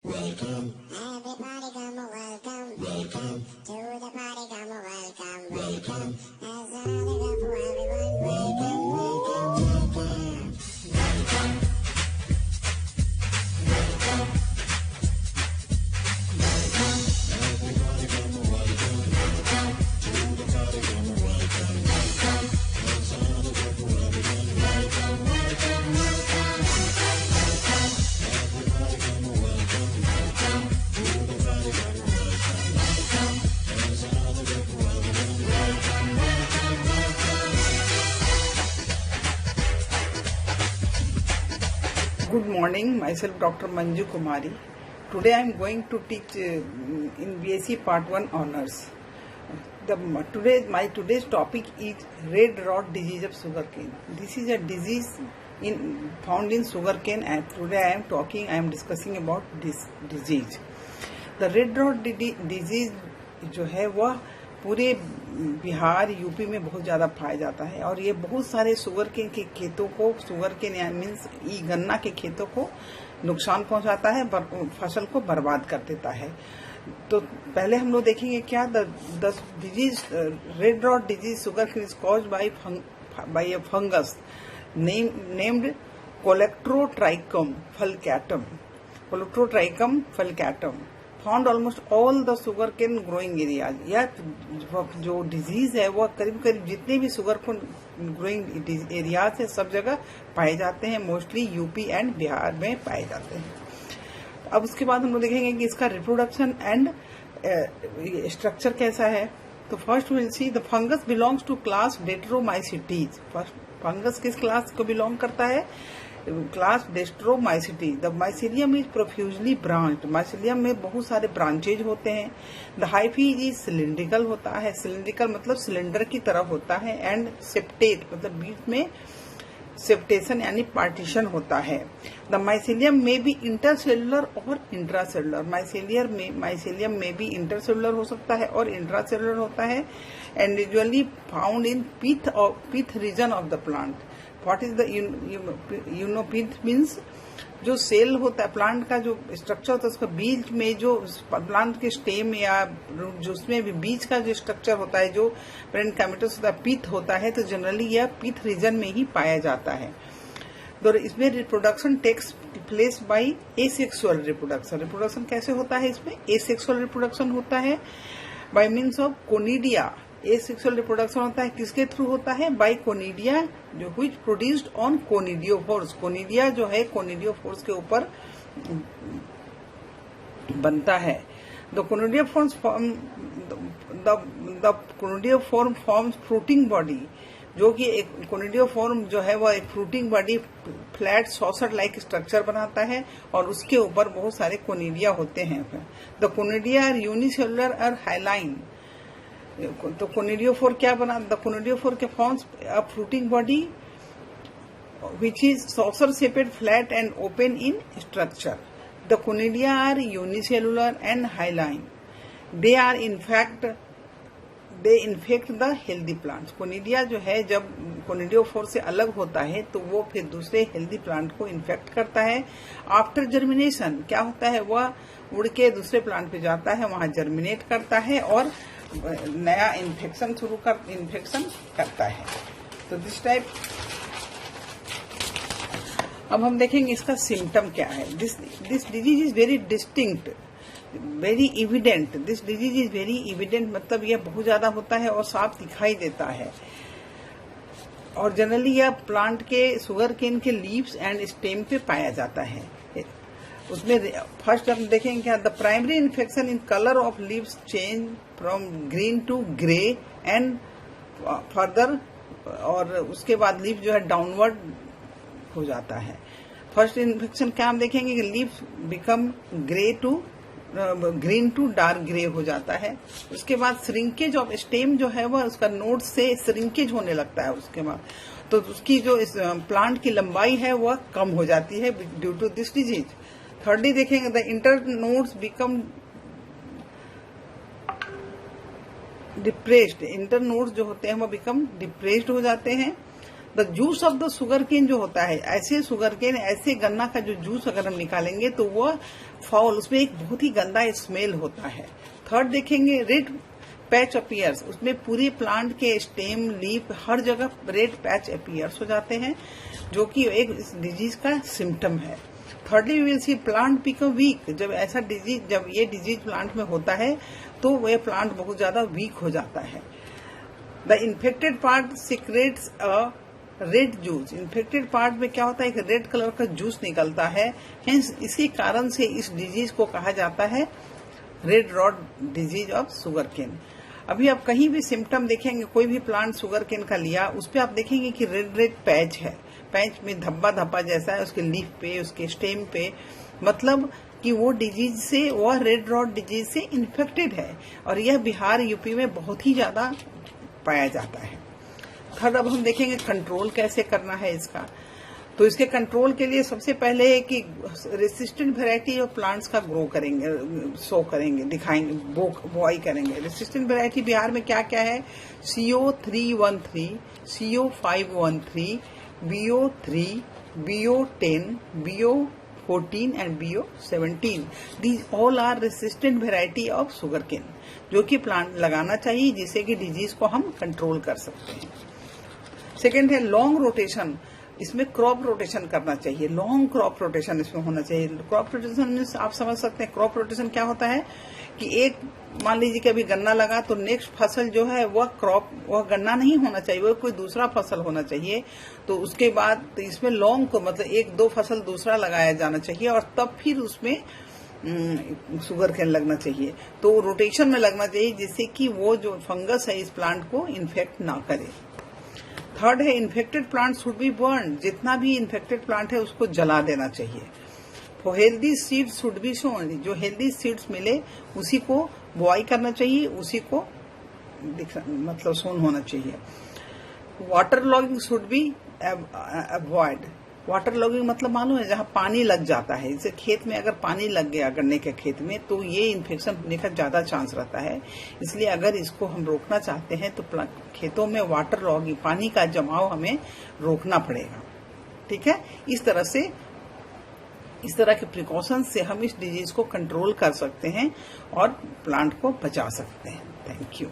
Welcome, everybody come on, welcome, welcome to the party, come on, welcome, welcome. There's another cup for everyone, welcome, welcome, welcome. Welcome, welcome, welcome. Everybody come on, welcome, welcome to the party, come on, welcome, welcome. There's another cup for everyone, welcome, welcome, welcome, welcome. Everybody come on, welcome, welcome to the party, come on, welcome, welcome. There's another cup for everyone, welcome, welcome, welcome. Good morning, myself Dr. Manju Kumari. Today I am going to teach in BSc Part 1 Honours. Today's topic is red rot disease of sugarcane. This is a disease found in sugarcane, and today I am discussing about this disease. The red rot disease जो है वह पूरे Bihar UP में बहुत ज़्यादा पाया जाता है और ये बहुत सारे शुगरकेन के खेतों को मीन्स गन्ना के खेतों को नुकसान पहुंचाता है, फसल को बर्बाद कर देता है। तो पहले हम लोग देखेंगे क्या the disease red rot disease sugarcane is caused by a fungus named colletotrichum falcatum found almost all the sugarcane growing areas. यह जो डिजीज है वह करीब जितने भी सुगरकेन ग्रोइंग एरियाज है सब जगह पाए जाते हैं, मोस्टली यूपी एंड बिहार में पाए जाते हैं। अब उसके बाद हम लोग देखेंगे कि इसका रिप्रोडक्शन एंड स्ट्रक्चर कैसा है। तो first will see the fungus belongs to class deuteromycetes. Fungus किस क्लास को बिलोंग करता है? Class deuteromycetes. The mycelium is profusely branched. Mycelium में बहुत सारे ब्रांचेज होते हैं। द हाइफी इज सिलिंड्रिकल होता है। सिलिंड्रिकल मतलब सिलेंडर की तरह होता है। एंड सेप्टेट मतलब बीच में सेप्टेशन यानी पार्टीशन होता है। द माइसीलियम में भी इंटरसेलुलर और इंट्रासेलुलर। माइसीलियम में भी इंटरसेलुलर हो सकता है और इंट्रासेलुलर होता है। And usually found in pith region of the plant. What is the pith means जो सेल होता है प्लांट का जो स्ट्रक्चर होता है उसका बीच में जो प्लांट के स्टेम या जो उसमें भी बीच का जो स्ट्रक्चर होता है जो पेरेन्काइमेटस होता है पीथ होता है, तो जनरली यह पीथ रीजन में ही पाया जाता है। तो इसमें reproduction takes place by asexual reproduction. Reproduction कैसे होता है? इसमें एसेक्सुअल रिप्रोडक्शन होता है by means of conidia. Asexual reproduction होता है किसके थ्रू होता है? बाय कोनिडिया जो which produced on conidiophores. Conidia जो है कोनिडियोफोर्स के ऊपर बनता है। The conidiophore forms fruiting body, जो कि एक कोनिडियोफॉर्म जो है वह एक fruiting body flat saucer like structure बनाता है और उसके ऊपर बहुत सारे कोनिडिया होते हैं। द कोनिडिया आर यूनिसेलुलर और हाइलाइन। तो कोनिडियोफोर क्या बना? द कोनिडियोफोर के forms a fruiting body which is saucer shaped, flat and open in structure. The conidia are unicellular and hyaline. They infect the healthy plants. Conidia जो है जब conidiophore से अलग होता है तो वो फिर दूसरे हेल्दी प्लांट को इन्फेक्ट करता है। आफ्टर जर्मिनेशन क्या होता है? वह उड़ के दूसरे प्लांट पे जाता है, वहां जर्मिनेट करता है और नया इन्फेक्शन करता है। तो दिस टाइप। अब हम देखेंगे इसका सिम्टम क्या है। This disease is very distinct, very evident. This disease is very evident मतलब यह बहुत ज्यादा होता है और साफ दिखाई देता है। और जनरली यह प्लांट के शुगरकेन के लीव्स एंड स्टेम पे पाया जाता है। उसमें फर्स्ट हम देखेंगे क्या? The primary infection in colour of leaves change from green to grey and further, और उसके बाद लीव जो है डाउनवर्ड हो जाता है। फर्स्ट इन्फेक्शन क्या हम देखेंगे कि leaves become green to dark grey हो जाता है। उसके बाद श्रिंकेज ऑफ स्टेम जो है वह उसका नोड से श्रिंकेज होने लगता है। उसके बाद तो उसकी जो प्लांट की लंबाई है वह कम हो जाती है due to this disease. Thirdly देखेंगे the internodes become depressed. Internodes जो होते हैं वो बिकम डिप्रेस्ड हो जाते हैं। The juice of the sugar cane जो होता है, ऐसे शुगर केन, ऐसे गन्ना का जो जूस अगर हम निकालेंगे तो वो फाउल, उसमें एक बहुत ही गंदा स्मेल होता है। थर्ड देखेंगे रेड पैच अपीयर्स, उसमें पूरी प्लांट के स्टेम, लीफ, हर जगह रेड पैच अपीयर्स हो जाते हैं, जो कि एक डिजीज का सिम्टम है। Thirdly we will see plant become weak, जब ऐसा डिजीज, जब ये डिजीज प्लांट में होता है तो वह प्लांट बहुत ज्यादा वीक हो जाता है। The infected part secretes a red juice, infected part में क्या होता है, एक रेड कलर का जूस निकलता है, हेंस इसी कारण से इस डिजीज को कहा जाता है red rot disease of sugar cane. अभी आप कहीं भी सिम्टम देखेंगे, कोई भी प्लांट शुगर केन का लिया, उस पर आप देखेंगे कि रेड रेड पैच है, पैच में धब्बा धब्बा जैसा है उसके लीफ पे, उसके स्टेम पे, मतलब कि वो डिजीज से, वह रेड रॉट डिजीज से इन्फेक्टेड है, और यह बिहार यूपी में बहुत ही ज्यादा पाया जाता है। थर्ड, अब हम देखेंगे कंट्रोल कैसे करना है इसका। तो इसके कंट्रोल के लिए सबसे पहले है कि रेसिस्टेंट वैरायटी ऑफ प्लांट्स का ग्रो करेंगे, शो करेंगे, दिखाएंगे, बोआई करेंगे। रेसिस्टेंट वैरायटी बिहार में क्या क्या है, CO313, CO513, BO3, BO10, BO14 and BO17. These all are resistant variety of sugarcane, जो कि प्लांट लगाना चाहिए जिससे कि डिजीज को हम कंट्रोल कर सकते हैं। सेकेंड है लॉन्ग रोटेशन, इसमें क्रॉप रोटेशन करना चाहिए, लॉन्ग क्रॉप रोटेशन इसमें होना चाहिए। क्रॉप रोटेशन मीन्स आप समझ सकते हैं, क्रॉप रोटेशन क्या होता है कि एक, मान लीजिए कि अभी गन्ना लगा तो नेक्स्ट फसल जो है वह क्रॉप, वह गन्ना नहीं होना चाहिए, वह कोई दूसरा फसल होना चाहिए। तो उसके बाद तो इसमें लॉन्ग को मतलब एक दो फसल दूसरा लगाया जाना चाहिए, और तब फिर उसमें शुगर केन लगना चाहिए। तो रोटेशन में लगना चाहिए जिससे कि वो जो फंगस है इस प्लांट को इन्फेक्ट ना करे। थर्ड है infected plant should be burn, जितना भी इन्फेक्टेड प्लांट है उसको जला देना चाहिए। For healthy seeds should be sown, जो हेल्दी सीड्स मिले उसी को बुआई करना चाहिए, उसी को मतलब सोन होना चाहिए। Water logging should be avoid, water logging मतलब मालूम है जहां पानी लग जाता है, जैसे खेत में अगर पानी लग गया गन्ने के खेत में तो ये इन्फेक्शन होने का ज्यादा चांस रहता है। इसलिए अगर इसको हम रोकना चाहते हैं तो खेतों में वाटर लॉगिंग, पानी का जमाव हमें रोकना पड़ेगा। ठीक है, इस तरह के प्रिकॉशन से हम इस डिजीज को कंट्रोल कर सकते हैं और प्लांट को बचा सकते हैं। Thank you.